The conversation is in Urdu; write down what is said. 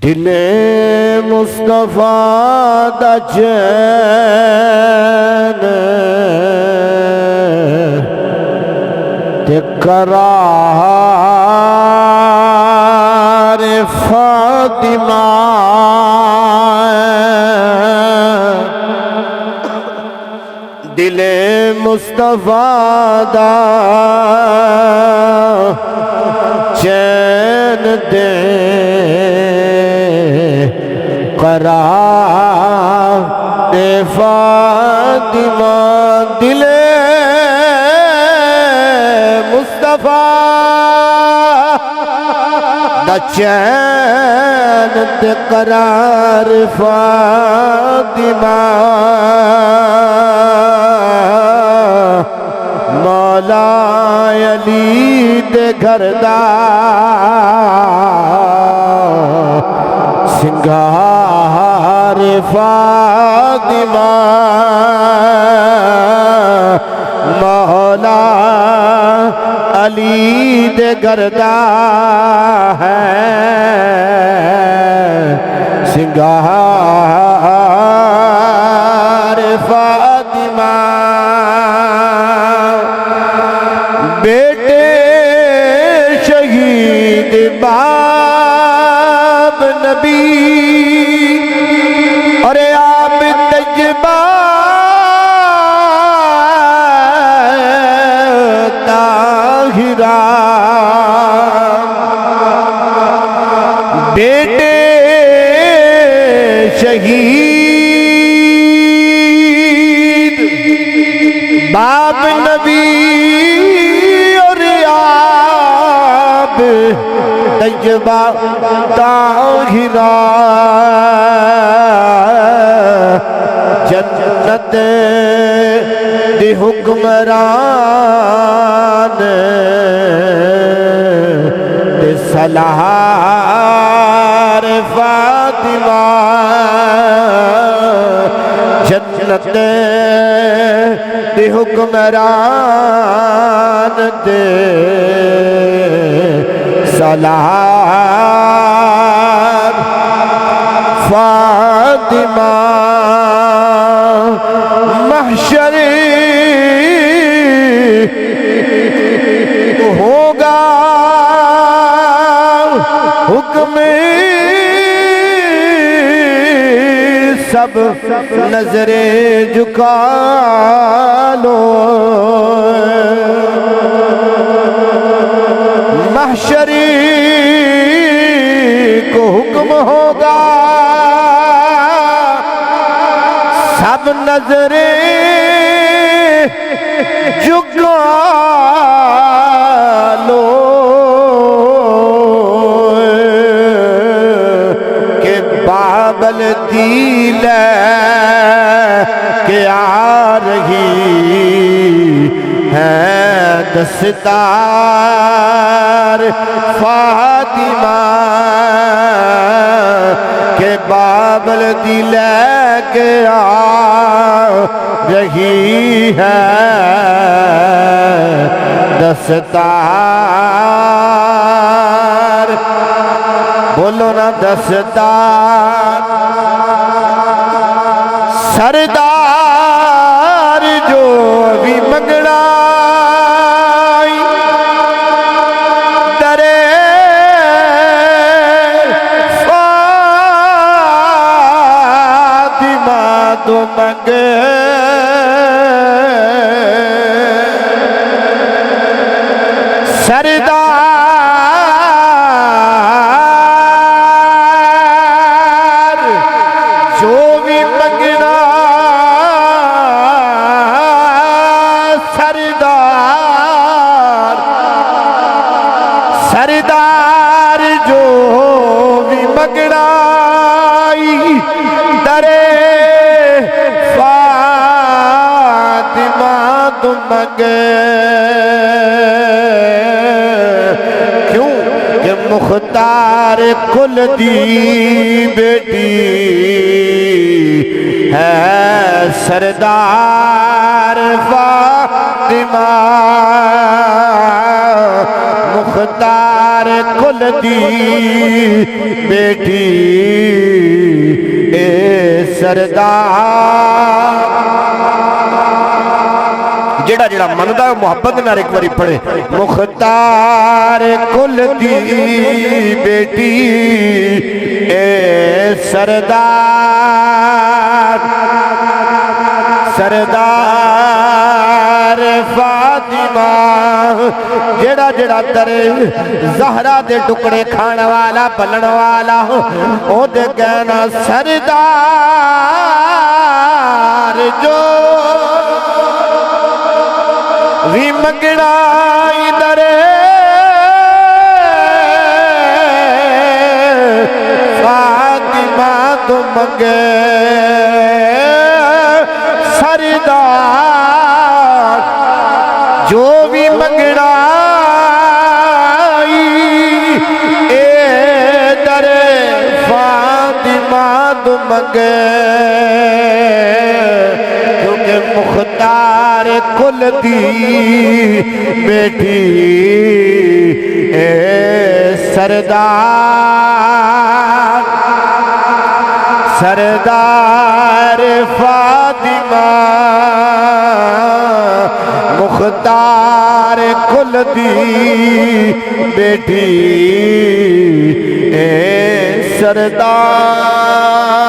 دل مصطفیٰ دا چین تے قرار فاطمہ دل مصطفیٰ دا چین دے قرار فاطمہ دل مصطفیٰ دا چین دے قرار فاطمہ مولا علی دے گھر دا سنگار فاطمہ مولا علی دے گھر دا ہے سنگار فاطمہ بیٹے شہید باب نبی اور آپ تجبہ طاہرہ بیٹے شہید باب نبی تجبہ طاہرہ جنت دی حکمران دی سالار فاطمہ جنت دی حکمران دی سالار فاطمہ محشر ہوگا حکم سب نظریں جھکا لو محشری کو حکم ہوگا سب نظریں جھکا لو کہ بابل دل کہ آ رہی ہے دستار فاطمہ کہ بابل دل کے آ رہی ہے دستار بولو نا دستار سردار جو بھی منگنا تو منگے سردار جو بھی منگنا سردار جو بھی منگنا درے تو منگے کیوں کہ مختار کل دی بیٹی ہے سردار فاطمہ مختار کل دی بیٹی اے سردار جڑا جڑا مندہ محبت نہ ایک باری پڑھے مختار کل دی بیٹی اے سردار سردار فاطمہ جڑا جڑا ترے زہرہ دے ٹکڑے کھانا والا پلن والا او دے کہنا سردار جو بھی منگنا ادھر فاطمہ تو منگے سردار جو بھی منگنا اے در فاطمہ تو منگے کیونکہ مختار کل دی بیٹی اے سردار سردار فاطمہ مختار کل دی بیٹی اے سردار